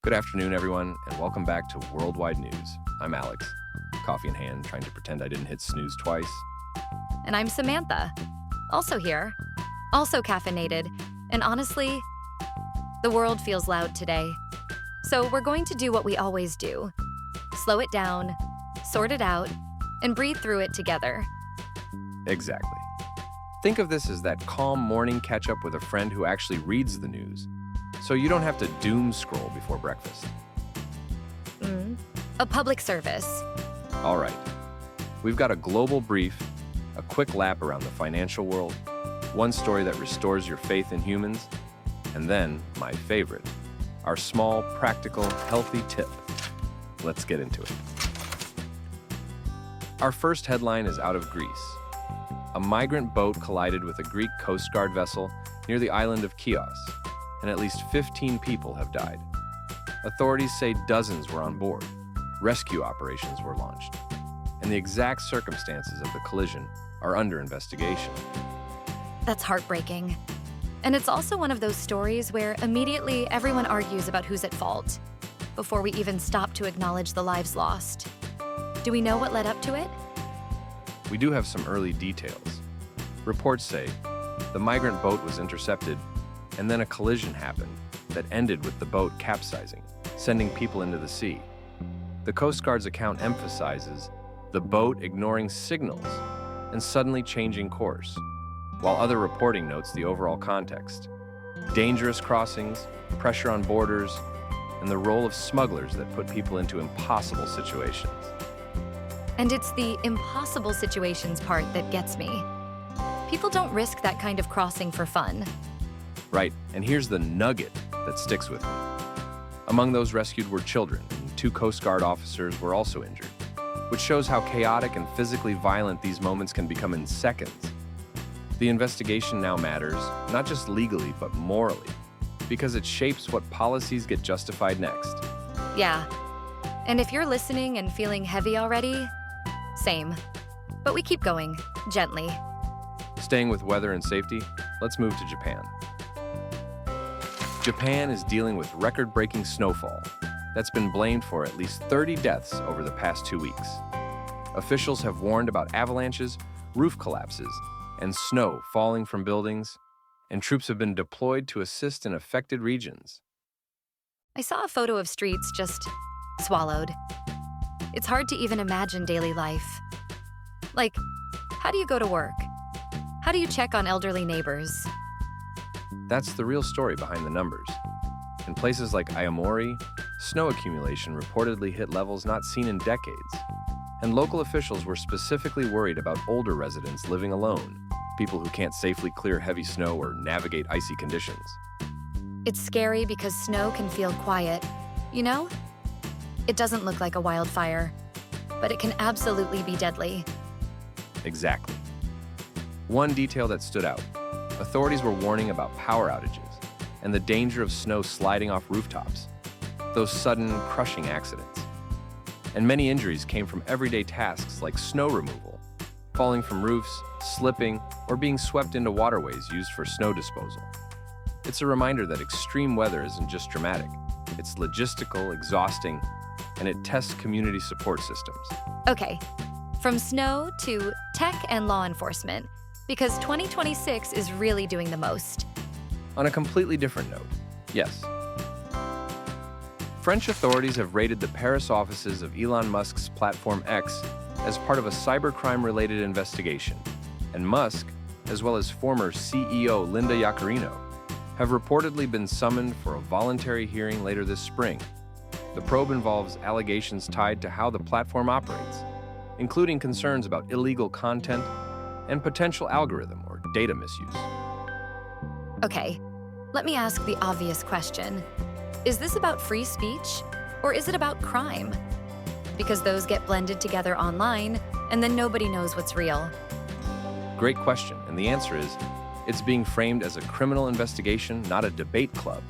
Good afternoon, everyone, and welcome back to Worldwide News. I'm Alex, coffee in hand, trying to pretend I didn't hit snooze twice. And I'm Samantha, also here, also caffeinated, and honestly, the world feels loud today. So we're going to do what we always do. Slow it down, sort it out, and breathe through it together. Exactly. Think of this as that calm morning catch-up with a friend who actually reads the news, so you don't have to doom scroll before breakfast. A public service. All right. We've got a global brief, a quick lap around the financial world, one story that restores your faith in humans, and then, my favorite, our small, practical, healthy tip. Let's get into it. Our first headline is out of Greece. A migrant boat collided with a Greek Coast Guard vessel near the island of Chios, and at least 15 people have died. Authorities say dozens were on board. Rescue operations were launched, and the exact circumstances of the collision are under investigation. That's heartbreaking. And it's also one of those stories where immediately everyone argues about who's at fault, before we even stop to acknowledge the lives lost. Do we know what led up to it? We do have some early details. Reports say the migrant boat was intercepted, and then a collision happened that ended with the boat capsizing, sending people into the sea. The Coast Guard's account emphasizes the boat ignoring signals and suddenly changing course, while other reporting notes the overall context. Dangerous crossings, pressure on borders, and the role of smugglers that put people into impossible situations. And it's the impossible situations part that gets me. People don't risk that kind of crossing for fun. Right, and here's the nugget that sticks with me. Among those rescued were children, and 2 Coast Guard officers were also injured, which shows how chaotic and physically violent these moments can become in seconds. The investigation now matters, not just legally, but morally, because it shapes what policies get justified next. Yeah. And if you're listening and feeling heavy already, same. But we keep going, gently. Staying with weather and safety, let's move to Japan. Japan is dealing with record-breaking snowfall that's been blamed for at least 30 deaths over the past 2 weeks. Officials have warned about avalanches, roof collapses, and snow falling from buildings, and troops have been deployed to assist in affected regions. I saw a photo of streets just swallowed. It's hard to even imagine daily life. Like, how do you go to work? How do you check on elderly neighbors? That's the real story behind the numbers. In places like Aomori, snow accumulation reportedly hit levels not seen in decades, and local officials were specifically worried about older residents living alone, people who can't safely clear heavy snow or navigate icy conditions. It's scary because snow can feel quiet, you know? It doesn't look like a wildfire, but it can absolutely be deadly. Exactly. One detail that stood out: authorities were warning about power outages and the danger of snow sliding off rooftops, those sudden, crushing accidents. And many injuries came from everyday tasks like snow removal, falling from roofs, slipping, or being swept into waterways used for snow disposal. It's a reminder that extreme weather isn't just dramatic. It's logistical, exhausting, and it tests community support systems. Okay, from snow to tech and law enforcement, because 2026 is really doing the most. On a completely different note, yes. French authorities have raided the Paris offices of Elon Musk's platform X as part of a cybercrime-related investigation, and Musk, as well as former CEO Linda Yaccarino, have reportedly been summoned for a voluntary hearing later this spring. The probe involves allegations tied to how the platform operates, including concerns about illegal content and potential algorithm or data misuse. Okay, let me ask the obvious question. Is this about free speech, or is it about crime? Because those get blended together online, and then nobody knows what's real. Great question, and the answer is, it's being framed as a criminal investigation, not a debate club.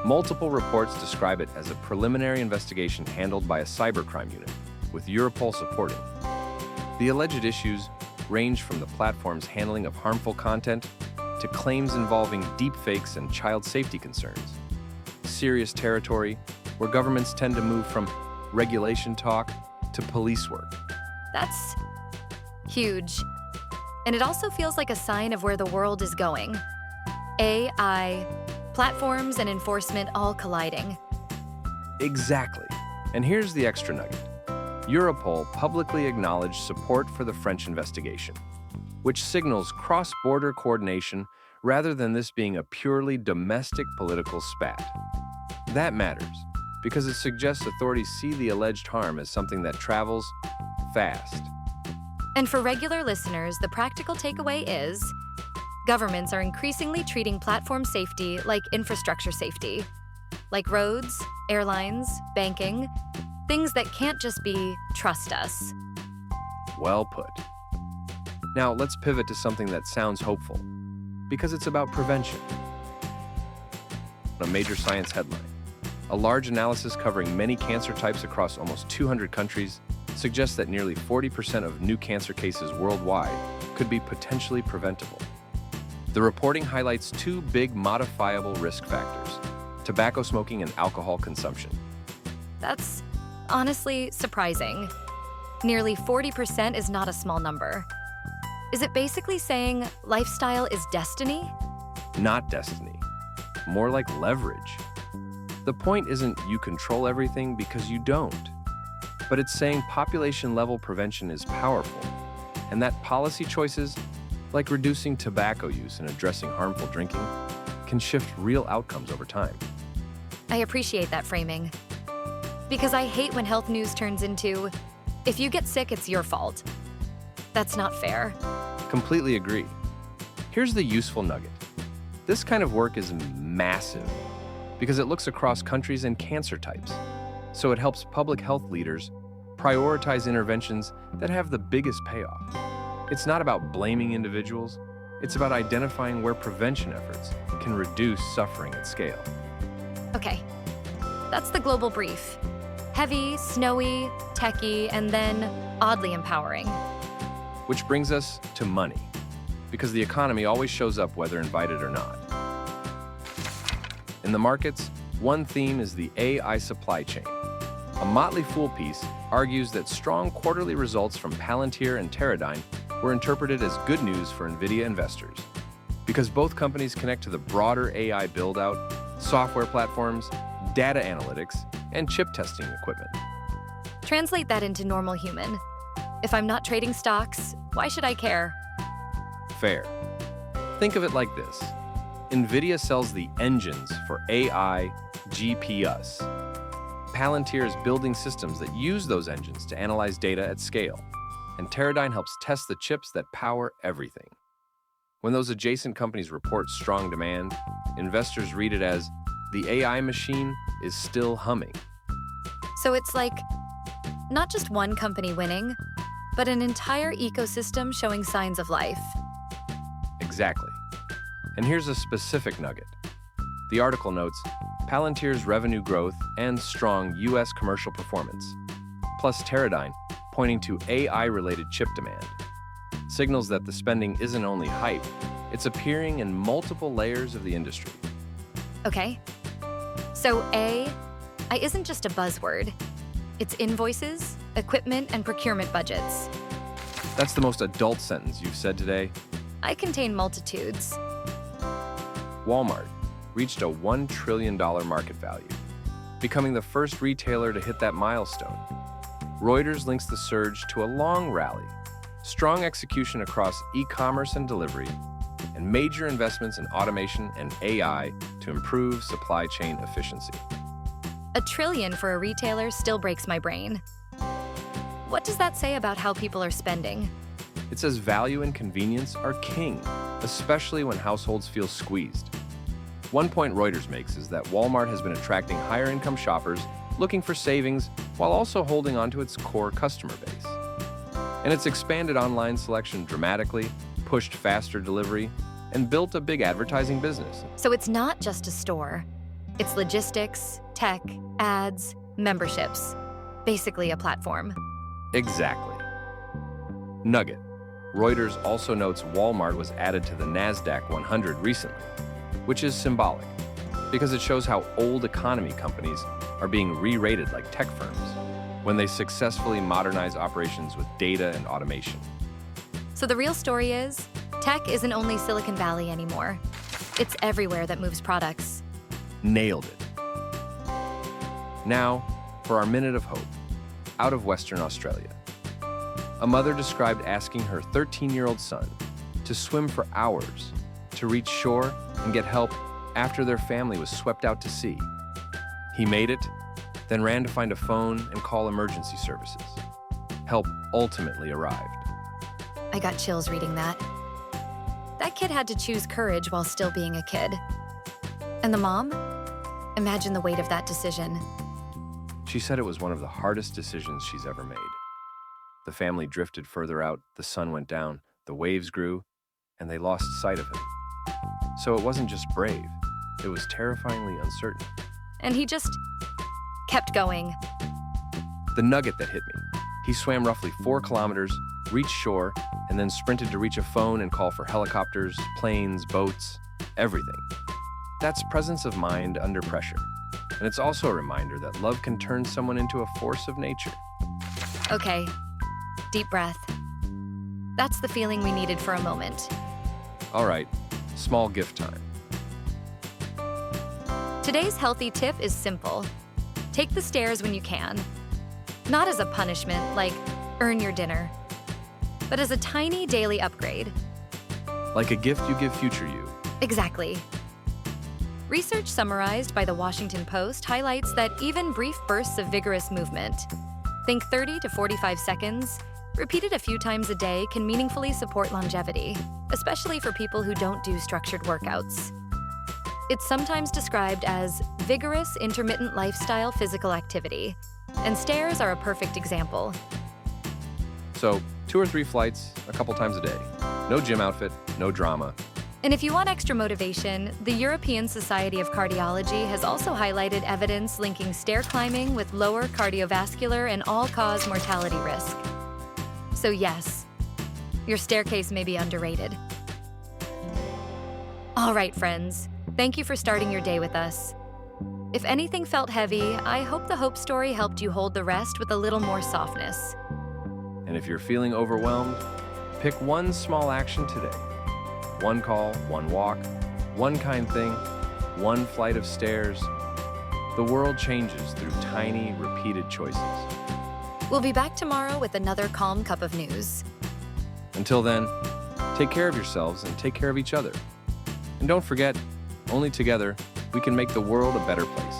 Multiple reports describe it as a preliminary investigation handled by a cybercrime unit, with Europol supporting. The alleged issues range from the platform's handling of harmful content to claims involving deepfakes and child safety concerns. Serious territory, where governments tend to move from regulation talk to police work. That's huge. And it also feels like a sign of where the world is going. AI, platforms, and enforcement all colliding. Exactly. And here's the extra nugget. Europol publicly acknowledged support for the French investigation, which signals cross-border coordination rather than this being a purely domestic political spat. That matters because it suggests authorities see the alleged harm as something that travels fast. And for regular listeners, the practical takeaway is governments are increasingly treating platform safety like infrastructure safety, like roads, airlines, banking, things that can't just be trust us. Well put. Now let's pivot to something that sounds hopeful, because it's about prevention. A major science headline. A large analysis covering many cancer types across almost 200 countries suggests that nearly 40% of new cancer cases worldwide could be potentially preventable. The reporting highlights two big modifiable risk factors: tobacco smoking and alcohol consumption. That's honestly surprising. Nearly 40% is not a small number. Is it basically saying lifestyle is destiny? Not destiny, more like leverage. The point isn't you control everything, because you don't. But it's saying population-level prevention is powerful, and that policy choices, like reducing tobacco use and addressing harmful drinking, can shift real outcomes over time. I appreciate that framing. Because I hate when health news turns into, if you get sick, it's your fault. That's not fair. Completely agree. Here's the useful nugget. This kind of work is massive because it looks across countries and cancer types. So it helps public health leaders prioritize interventions that have the biggest payoff. It's not about blaming individuals. It's about identifying where prevention efforts can reduce suffering at scale. Okay, that's the global brief. Heavy, snowy, techy, and then oddly empowering. Which brings us to money, because the economy always shows up whether invited or not. In the markets, one theme is the AI supply chain. A Motley Fool piece argues that strong quarterly results from Palantir and Teradyne were interpreted as good news for NVIDIA investors, because both companies connect to the broader AI build-out, software platforms, data analytics, and chip testing equipment. Translate that into normal human. If I'm not trading stocks, why should I care? Fair. Think of it like this. NVIDIA sells the engines for AI GPUs. Palantir is building systems that use those engines to analyze data at scale, and Teradyne helps test the chips that power everything. When those adjacent companies report strong demand, investors read it as the AI machine is still humming. So it's like not just one company winning, but an entire ecosystem showing signs of life. Exactly. And here's a specific nugget. The article notes Palantir's revenue growth and strong U.S. commercial performance, plus Teradyne pointing to AI-related chip demand, signals that the spending isn't only hype, it's appearing in multiple layers of the industry. Okay. So AI isn't just a buzzword. It's invoices, equipment, and procurement budgets. That's the most adult sentence you've said today. I contain multitudes. Walmart reached a $1 trillion market value, becoming the first retailer to hit that milestone. Reuters links the surge to a long rally, strong execution across e-commerce and delivery, and major investments in automation and AI to improve supply chain efficiency. $1 trillion for a retailer still breaks my brain. What does that say about how people are spending? It says value and convenience are king, especially when households feel squeezed. One point Reuters makes is that Walmart has been attracting higher-income shoppers looking for savings while also holding onto its core customer base. And it's expanded online selection dramatically, pushed faster delivery, and built a big advertising business. So it's not just a store. It's logistics, tech, ads, memberships. Basically a platform. Exactly. Nugget. Reuters also notes Walmart was added to the NASDAQ 100 recently, which is symbolic, because it shows how old economy companies are being re-rated like tech firms when they successfully modernize operations with data and automation. So the real story is, tech isn't only Silicon Valley anymore. It's everywhere that moves products. Nailed it. Now, for our minute of hope, out of Western Australia. A mother described asking her 13-year-old son to swim for hours to reach shore and get help after their family was swept out to sea. He made it, then ran to find a phone and call emergency services. Help ultimately arrived. I got chills reading that. That kid had to choose courage while still being a kid. And the mom? Imagine the weight of that decision. She said it was one of the hardest decisions she's ever made. The family drifted further out, the sun went down, the waves grew, and they lost sight of him. So it wasn't just brave, it was terrifyingly uncertain. And he just kept going. The nugget that hit me. He swam roughly 4 kilometers, reached shore, and then sprinted to reach a phone and call for helicopters, planes, boats, everything. That's presence of mind under pressure. And it's also a reminder that love can turn someone into a force of nature. Okay, deep breath. That's the feeling we needed for a moment. All right, small gift time. Today's healthy tip is simple. Take the stairs when you can. Not as a punishment, like earn your dinner, but as a tiny daily upgrade. Like a gift you give future you. Exactly. Research summarized by the Washington Post highlights that even brief bursts of vigorous movement, think 30 to 45 seconds, repeated a few times a day can meaningfully support longevity, especially for people who don't do structured workouts. It's sometimes described as vigorous intermittent lifestyle physical activity, and stairs are a perfect example. So, 2 or 3 flights, a couple times a day. No gym outfit, no drama. And if you want extra motivation, the European Society of Cardiology has also highlighted evidence linking stair climbing with lower cardiovascular and all-cause mortality risk. So yes, your staircase may be underrated. All right, friends, thank you for starting your day with us. If anything felt heavy, I hope the hope story helped you hold the rest with a little more softness. And if you're feeling overwhelmed, pick one small action today. 1 call, 1 walk, 1 kind thing, 1 flight of stairs. The world changes through tiny, repeated choices. We'll be back tomorrow with another calm cup of news. Until then, take care of yourselves and take care of each other. And don't forget, only together, we can make the world a better place.